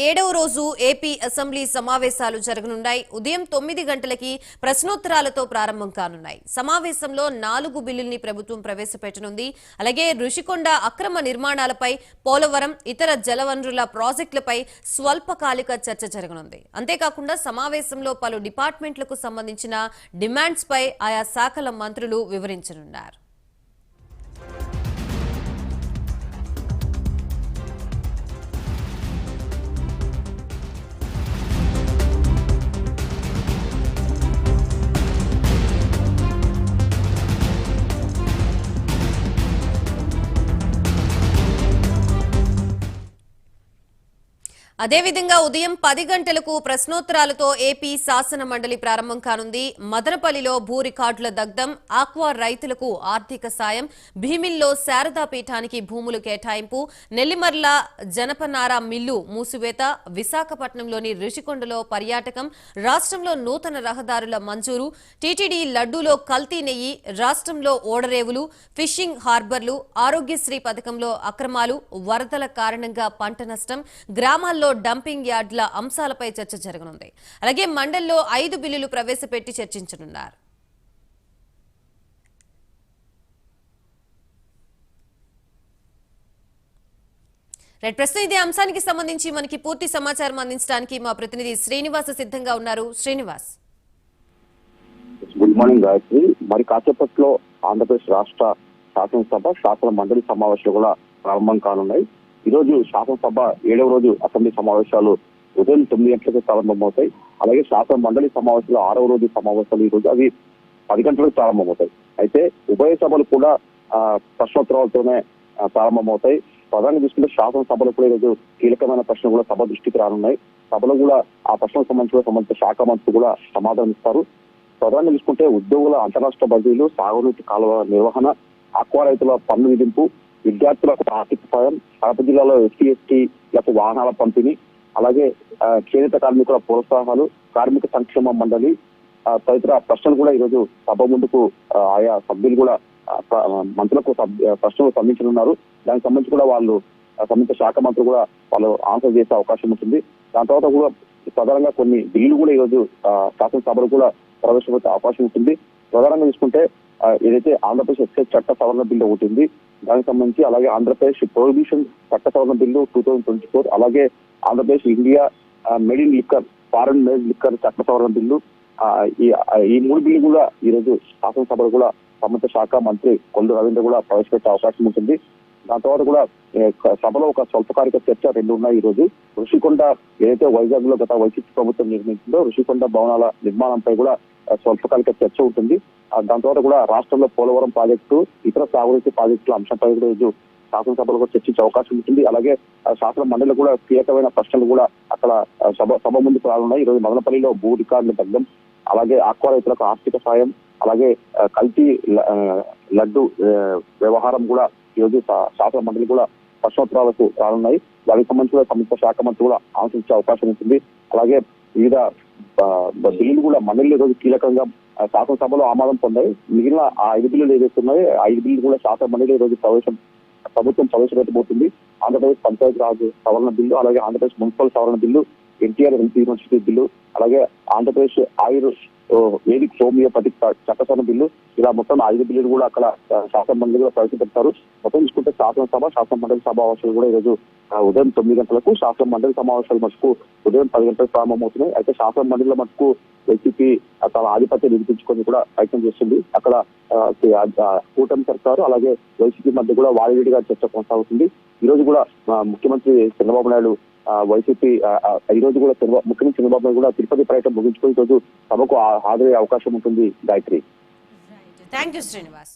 ఏడవ రోజు AP assembly సమావేశాలు జరగనున్నాయి. ఉదయం 9 గంటలకి ప్రశ్నోత్తరాలతో ప్రారంభం కానున్నాయి. సమావేశంలో 4 బిల్లుల్ని ప్రభుత్వం ప్రవేశపెట్టనుంది. అలాగే రుషికొండ అక్రమ నిర్మాణాలపై, పోలవరం, ఇతర జలవనరుల ప్రాజెక్టులపై స్వల్పకాలిక చర్చ జరగనుంది. అంతేకాకుండా సమావేశంలో పలు డిపార్ట్మెంట్లకు సంబంధించిన డిమాండ్స్ పై ఆయా శాఖల మంత్రులు వివరించనున్నారు. అదేవిధంగా ఉదయం 10 గంటలకు ప్రశ్నోత్తరాలతో ఏపీ శాసన మండలి ప్రారంభం కానుంది. మదనపల్లిలో భూ రికార్డుల దగ్ధం, ఆక్వా రైతులకు ఆర్థిక సాయం, భీమిల్లో శారదా పీఠానికి భూములు కేటాయింపు, నెల్లిమర్ల జనపనార మిల్లు మూసివేత, విశాఖపట్నంలోని రుషికొండలో పర్యాటకం, రాష్ట్రంలో నూతన రహదారుల మంజూరు, టీటీడీ లడ్డూలో కల్తీ నెయ్యి, రాష్ట్రంలో ఓడరేవులు, ఫిషింగ్ హార్బర్లు, ఆరోగ్యశ్రీ పథకంలో అక్రమాలు, వరదల కారణంగా పంట నష్టం, గ్రామాల్లో డంపింగ్ యార్డ్ల అంశాలపై చర్చ జరగనుంది. అలాగే మండలిలో 5 బిల్లులు ప్రవేశపెట్టి చర్చించనున్నారు. ప్రస్తుతం ఇదే అంశానికి సంబంధించి మనకి పూర్తి సమాచారం అందించడానికి మా ప్రతినిధి శ్రీనివాస్ సిద్ధంగా ఉన్నారు. Srinivas, good morning Gayatri. మరి కాసేపట్లో ఆంధ్రప్రదేశ్ రాష్ట్ర శాసనసభ శాసన మండలి సమావేశాలు కూడా ప్రారంభం కానున్నాయి. ఈ రోజు శాసనసభ 7వ రోజు అసెంబ్లీ సమావేశాలు ఉదయం 9 గంటలకు ప్రారంభమవుతాయి. అలాగే శాసన మండలి సమావేశాలు 6వ రోజు సమావేశాలు ఈ రోజు అవి 10 గంటలకు ప్రారంభమవుతాయి. అయితే ఉభయ సభలు కూడా ప్రశ్నోత్తరాలతోనే ప్రారంభమవుతాయి. ప్రధానంగా చూసుకుంటే శాసనసభలో కూడా ఈరోజు కీలకమైన ప్రశ్నలు కూడా సభ దృష్టికి రానున్నాయి. సభలో కూడా ఆ ప్రశ్నలకు సంబంధించిన శాఖ మంత్రులు కూడా సమాధానం ఇస్తారు. ప్రధానంగా చూసుకుంటే ఉద్యోగుల అంతరాష్ట్ర బదిలీలు, సాగునీటి కాలువ నిర్వహణ, ఆక్వా రైతుల పన్ను విధింపు, విద్యార్థులకు ఆర్థిక సాయం, కడప జిల్లాలో ఎస్సీ ఎస్టీలకు వాహనాల పంపిణీ, అలాగే చేనేత కార్మికుల ప్రోత్సాహాలు, కార్మిక సంక్షేమ మండలి తదితర ప్రశ్నలు కూడా ఈరోజు సభ ముందుకు ఆయా సభ్యులు కూడా మంత్రులకు ప్రశ్నలు సంధించనున్నారు. దానికి సంబంధించి కూడా వాళ్ళు సంబంధించిన శాఖ మంత్రులు కూడా వాళ్ళు ఆన్సర్ చేసే అవకాశం ఉంటుంది. దాని తర్వాత కూడా ప్రధానంగా కొన్ని బిల్లులు కూడా ఈరోజు శాసనసభలు కూడా ప్రవేశపెట్టే అవకాశం ఉంటుంది. ప్రధానంగా చూసుకుంటే ఏదైతే ఆంధ్రప్రదేశ్ ఎక్సైజ్ చట్ట సవరణ బిల్లు ఒకటి ఉంది, దానికి సంబంధించి అలాగే ఆంధ్రప్రదేశ్ ప్రొహిబిషన్ చట్ట సవరణ బిల్లు 2024, అలాగే Andhra Pradesh India made in liquor, foreign made liquor చట్ట సవరణ బిల్లు, ఈ 3 బిల్లు కూడా ఈ రోజు శాసనసభలో కూడా సంబంధిత శాఖ మంత్రి కొల్లు రవీంద్ర కూడా ప్రవేశపెట్టే అవకాశం ఉంటుంది. దాని తర్వాత కూడా సభలో ఒక స్వల్పకాలిక చర్చ 2 ఉన్నాయి. ఈ రోజు రుషికొండ ఏదైతే వైజాగ్ లో గత వైసీపీ ప్రభుత్వం నిర్మించిందో రుషికొండ భవనాల నిర్మాణంపై కూడా స్వల్పకాలిక చర్చ ఉంటుంది. దాని తర్వాత కూడా రాష్ట్రంలో పోలవరం ప్రాజెక్టు, ఇతర సాగునీటి ప్రాజెక్టుల అంశంపై కూడా ఈరోజు శాసనసభలో కూడా చర్చించే అవకాశం ఉంటుంది. అలాగే శాసన మండలిలో కూడా కీలకమైన ప్రశ్నలు కూడా అక్కడ సభ ముందుకు రానున్నాయి. ఈ రోజు మదనపల్లిలో భూ రికార్డుల దగ్ధం, అలాగే ఆక్వా రైతులకు ఆర్థిక సాయం, అలాగే కల్తీ లడ్డు వ్యవహారం కూడా ఈరోజు శాసన మండలి కూడా ప్రశ్నోత్తరాలకు రానున్నాయి. వారికి సంబంధించి కూడా సంయుక్త శాఖ మంత్రి కూడా ఆలోచించే అవకాశం ఉంటుంది. అలాగే వివిధ బిల్లులు కూడా మండలిలో ఈరోజు కీలకంగా శాసనసభలో ఆమోదం పొందాయి. మిగిలిన 5 బిల్లులు ఏదైతే ఉన్నాయో 5 బిల్లులు కూడా శాసన మండలి ఈరోజు ప్రభుత్వం ప్రవేశపెట్టబోతుంది. ఆంధ్రప్రదేశ్ పంచాయతీ రాజ్ సవరణ బిల్లు, అలాగే ఆంధ్రప్రదేశ్ మున్సిపల్ సవరణ bill, NTR health university bill, అలాగే ఆంధ్రప్రదేశ్ వేదిక హోమియోపతిక్ చట్ట సవరణ బిల్లు, ఇలా మొత్తం 5 బిల్లులు కూడా అక్కడ శాసన మండలి కూడా ప్రవేశపెడతారు. మొత్తం చూసుకుంటే శాసన మండలి సమావేశాలు కూడా ఈరోజు ఉదయం 9 గంటలకు, శాసన మండలి సమావేశాలు మటుకు ఉదయం 10 గంటలకు ప్రారంభమవుతున్నాయి. అయితే శాసన మండలిలో మటుకు వైసీపీ తన ఆధిపత్యం నిరూపించుకొని కూడా ప్రయత్నం చేస్తుంది. అక్కడ కూటమి సర్కారు అలాగే వైసీపీ మధ్య కూడా వాడివేడిగా చర్చ కొనసాగుతుంది. ఈ రోజు కూడా ముఖ్యమంత్రి చంద్రబాబు నాయుడు వైసీపీ ఈ రోజు కూడా ముఖ్యమంత్రి చంద్రబాబు నాయుడు కూడా తిరుపతి పర్యటన ముగించుకొని ఈ రోజు సభకు హాజరయ్యే అవకాశం ఉంటుంది. గాయత్రి, థాంక్యూ శ్రీనివాస్.